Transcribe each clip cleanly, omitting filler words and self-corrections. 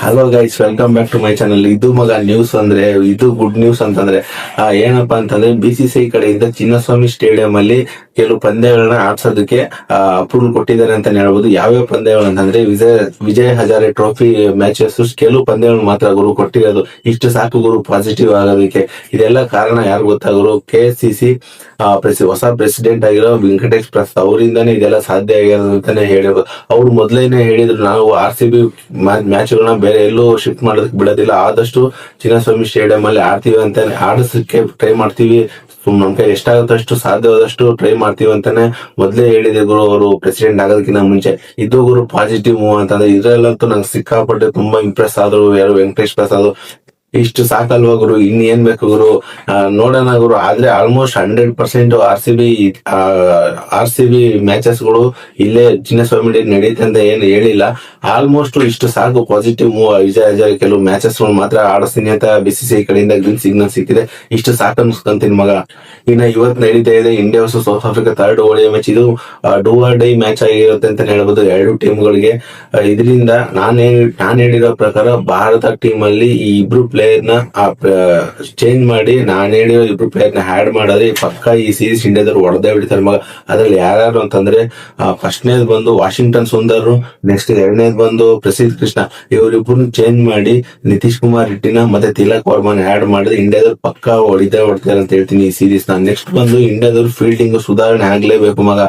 Hello guys, welcome back to my channel. ಇದು ಮಗ news ಅಂದ್ರೆ ಇದು ಗುಡ್ ನ್ಯೂಸ್ ಅಂತಂದ್ರೆ ಏನಪ್ಪಾ ಅಂತಂದ್ರೆ BCCI ಕಡೆಯಿಂದ ಚಿನ್ನಸ್ವಾಮಿ ಸ್ಟೇಡಿಯಂ ಅಲ್ಲಿ ಕೆಲವು ಪಂದ್ಯಗಳನ್ನ ಆಡ್ಸೋದಕ್ಕೆ ಅಪ್ರೂವಲ್ ಕೊಟ್ಟಿದ್ದಾರೆ ಅಂತ ಹೇಳ್ಬೋದು. ಯಾವ್ಯಾವ ಪಂದ್ಯಗಳು ಅಂತಂದ್ರೆ ವಿಜಯ್ ಹಜಾರೆ ಟ್ರೋಫಿ ಮ್ಯಾಚಸ್ ಕೆಲವು ಪಂದ್ಯಗಳು ಮಾತ್ರ ಗುರು ಕೊಟ್ಟಿರೋದು. ಇಷ್ಟು ಸಾಕು ಗುರು ಪಾಸಿಟಿವ್ ಆಗೋದಕ್ಕೆ. ಇದೆಲ್ಲ ಕಾರಣ ಯಾರು ಗೊತ್ತಾ ಗುರು? KCC ಹೊಸ ಪ್ರೆಸಿಡೆಂಟ್ ಆಗಿರೋ ವೆಂಕಟೇಶ್ ಪ್ರಸಾದ್ ಅವರಿಂದಾನೇ ಇದೆಲ್ಲ ಸಾಧ್ಯ ಆಗಿರೋದು ಅಂತಾನೆ ಹೇಳಿರೋದು. ಅವ್ರು ಮೊದಲೇನೆ ಹೇಳಿದ್ರು, ನಾವು RCB ಮ್ಯಾಚ್ಗಳನ್ನ ಬೇರೆ ಎಲ್ಲೂ ಶಿಫ್ಟ್ ಮಾಡೋದಕ್ಕೆ ಬಿಡೋದಿಲ್ಲ, ಆದಷ್ಟು ಚಿನ್ನಸ್ವಾಮಿ ಸ್ಟೇಡಿಯಂ ಅಲ್ಲಿ ಆಡ್ತೀವಿ ಅಂತಾನೆ, ಆಡಿಸಕ್ಕೆ ಟ್ರೈ ಮಾಡ್ತೀವಿ, ನಮ್ ಕೈ ಎಷ್ಟಾಗುತ್ತಷ್ಟು ಸಾಧ್ಯವಾದಷ್ಟು ಟ್ರೈ ಮಾಡ್ತೀವಿ ಅಂತಾನೆ ಮೊದ್ಲೇ ಹೇಳಿದೆ ಗುರು ಅವರು ಪ್ರೆಸಿಡೆಂಟ್ ಆಗೋದಕ್ಕಿಂತ ಮುಂಚೆ. ಇದು ಗುರು ಪಾಸಿಟಿವ್ ಮೂವ್ ಅಂತಂದ್ರೆ ಇದ್ರಲ್ಲಂತೂ ನಂಗೆ ಸಿಕ್ಕಾಪಟ್ಟೆ ತುಂಬಾ ಇಂಪ್ರೆಸ್ ಆದ್ರು ಯಾರು ವೆಂಕಟೇಶ್ ಪ್ರಸಾದ್. ಇಷ್ಟು ಸಾಕಲ್ವಾ ಗುರು, ಇನ್ನೇನ್ ಬೇಕು ಗುರು? ನೋಡೋಣ ಗುರು. ಆದ್ರೆ almost 100% R C B matches ಗಳು ಇಲ್ಲೇ ಚಿನ್ನಸ್ವಾಮಿ ನಡೀತೆ ಅಂತ ಏನು ಹೇಳಿಲ್ಲ. ಆಲ್ಮೋಸ್ಟ್ ಇಷ್ಟು ಸಾಕು ಪಾಸಿಟಿವ್ ಮೂವ್. ವಿಜಯ್ ಹಜಾರೆ ಕೆಲವು ಮ್ಯಾಚಸ್ ಗಳು ಮಾತ್ರ ಆಡಿಸ್ತೀನಿ ಅಂತ BCCI ಕಡೆಯಿಂದ ಗ್ರೀನ್ ಸಿಗ್ನಲ್ ಸಿಕ್ಕಿದೆ. ಇಷ್ಟು ಸಾಕು ಅನ್ಸ್ಕೊಂತೀನಿ ಮಗ. ಇನ್ನ ಇವತ್ತು ನಡೀತಾ ಇದೆ India versus south Africa third ODI match. ಇದು ಡೂ ಆರ್ ಡೈ ಮ್ಯಾಚ್ ಆಗಿರುತ್ತೆ ಅಂತ ಹೇಳ್ಬೋದು ಎರಡು ಟೀಮ್ಗಳಿಗೆ. ಇದರಿಂದ ನಾನು ಹೇಳಿರೋ ಪ್ರಕಾರ ಭಾರತ ಟೀಮ್ ಅಲ್ಲಿ ಈ ಇಬ್ರು ಪ್ಲೇಯರ್ ನ ಚೇಂಜ್ ಮಾಡಿ, ನಾನು ಹೇಳಿರೋ ಇಬ್ರು ಪ್ಲೇಯರ್ ನ ಆಡ್ ಮಾಡಿದ್ರೆ ಪಕ್ಕ ಈ ಸೀರೀಸ್ ಇಂಡಿಯಾದವ್ರು ಹೊಡೆದೇ ಬಿಡ್ತಾರೆ ಮಗ. ಅದ್ರಲ್ಲಿ ಯಾರು ಅಂತಂದ್ರೆ ಫಸ್ಟ್ನೇದ್ ಬಂದು ವಾಷಿಂಗ್ಟನ್ ಸುಂದರ್, ನೆಕ್ಸ್ಟ್ ಎರಡನೇದ್ ಬಂದು ಪ್ರಸಿದ್ಧ ಕೃಷ್ಣ. ಇವರಿಬ್ರು ಚೇಂಜ್ ಮಾಡಿ ನಿತೀಶ್ ಕುಮಾರ್ ರೆಡ್ಡಿನ ಮತ್ತೆ ತಿಲಕ್ ವರ್ಮನ್ ಆಡ್ ಮಾಡಿದ್ರೆ ಇಂಡಿಯಾದವ್ರು ಪಕ್ಕ ಹೊಡಿತಾರೆ ಅಂತ ಹೇಳ್ತೀನಿ ಈ ಸೀರೀಸ್ ನ. ನೆಕ್ಸ್ಟ್ ಬಂದು ಇಂಡಿಯಾದವ್ರು ಫೀಲ್ಡಿಂಗ್ ಸುಧಾರಣೆ ಆಗ್ಲೇಬೇಕು ಮಗ.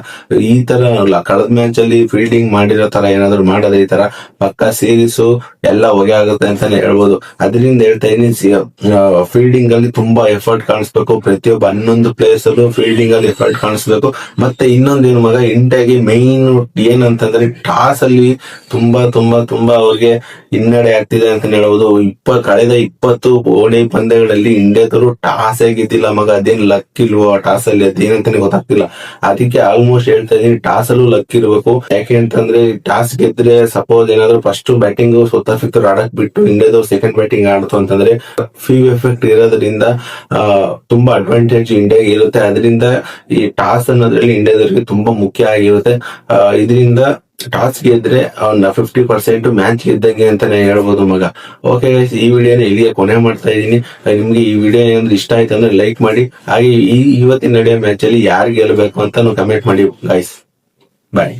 ಈ ತರ ಕಳೆದ ಮ್ಯಾಚ್ ಅಲ್ಲಿ ಫೀಲ್ಡಿಂಗ್ ಮಾಡಿರೋ ತರ ಏನಾದ್ರು ಮಾಡೋದು ಈ ತರ ಪಕ್ಕ ಸೀರೀಸ್ ಎಲ್ಲ ಹೊಗೆ ಆಗುತ್ತೆ ಅಂತಾನೆ ಹೇಳ್ಬೋದು. ಅದರಿಂದ ಹೇಳ್ತಾ ಇದೀನಿ, ಫೀಲ್ಡಿಂಗ್ ಅಲ್ಲಿ ತುಂಬಾ ಎಫರ್ಟ್ ಕಾಣಿಸ್ಬೇಕು. ಪ್ರತಿಯೊಬ್ಬ 11 ಪ್ಲೇಯರ್ಸ್ ಅಲ್ಲೂ ಫೀಲ್ಡಿಂಗ್ ಅಲ್ಲಿ ಎಫರ್ಟ್ ಕಾಣಿಸ್ಬೇಕು. ಮತ್ತೆ ಇನ್ನೊಂದೇನು ಮಗ, ಇಂಡಿಯಾಗೆ ಮೈನ್ ಏನಂತಂದ್ರೆ ಟಾಸ್ ಅಲ್ಲಿ ತುಂಬಾ ತುಂಬಾ ತುಂಬಾ ಅವ್ರಿಗೆ ಹಿನ್ನಡೆ ಆಗ್ತಿದೆ ಅಂತ ಹೇಳ್ಬೋದು. ಕಳೆದ 20 ODI ಪಂದ್ಯಗಳಲ್ಲಿ ಇಂಡಿಯಾದವರು ಟಾಸ್ ಗೆದ್ದಿಲ್ಲ ಮಗ. ಅದೇನ್ ಲಕ್ ಇಲ್ವೋ ಟಾಸ್ ಅಲ್ಲಿ, ಅದೇನಂತಾನೆ ಗೊತ್ತಾಗ್ತಿಲ್ಲ. ಅದಕ್ಕೆ ಆಲ್ಮೋಸ್ಟ್ ಹೇಳ್ತಾ ಇದೀನಿ, ಟಾಸ್ ಅಲ್ಲೂ ಲಕ್ ಇರ್ಬೇಕು. ಯಾಕೆ ಅಂತಂದ್ರೆ ಟಾಸ್ ಗೆದ್ರೆ ಸಪೋಸ್ ಏನಾದ್ರು ಫಸ್ಟ್ ಬ್ಯಾಟಿಂಗ್ ಸೌತ್ ಆಫ್ರಿಕಾ ಆಡಕ್ ಬಿಟ್ಟು ಇಂಡಿಯಾದವ್ರು ಸೆಕೆಂಡ್ ಬ್ಯಾಟಿಂಗ್ ಆಡ್ತು ಅಂತಂದ್ರೆ ಫ್ಯೂ ಎಫೆಕ್ಟ್ ಇರೋದ್ರಿಂದ ತುಂಬಾ ಅಡ್ವಾಂಟೇಜ್ ಇಂಡಿಯಾಗೆ ಇರುತ್ತೆ. ಅದರಿಂದ ಈ ಟಾಸ್ ಅನ್ನೋದ್ರಲ್ಲಿ ಇಂಡಿಯಾದವ್ರಿಗೆ ತುಂಬಾ ಮುಖ್ಯ ಆಗಿರುತ್ತೆ. ಇದರಿಂದ ಟಾಸ್ ಗೆದ್ರೆ 50% ಮ್ಯಾಚ್ ಗೆದ್ದಂಗೆ ಅಂತಾನೆ ಹೇಳ್ಬೋದು ಮಗ. ಓಕೆ ಗೈಸ್, ಈ ವಿಡಿಯೋನ ಇಲ್ಲಿಗೆ ಕೊನೆ ಮಾಡ್ತಾ ಇದೀನಿ. ನಿಮ್ಗೆ ಈ ವಿಡಿಯೋ ಏನಾದ್ರು ಇಷ್ಟ ಆಯ್ತು ಅಂದ್ರೆ ಲೈಕ್ ಮಾಡಿ. ಹಾಗೆ ಇವತ್ತಿನ ನಡೆಯೋ ಮ್ಯಾಚ್ ಅಲ್ಲಿ ಯಾರು ಗೆಲ್ಲಬೇಕು ಅಂತ ಕಮೆಂಟ್ ಮಾಡಿ ಗೈಸ್. ಬಾಯ್.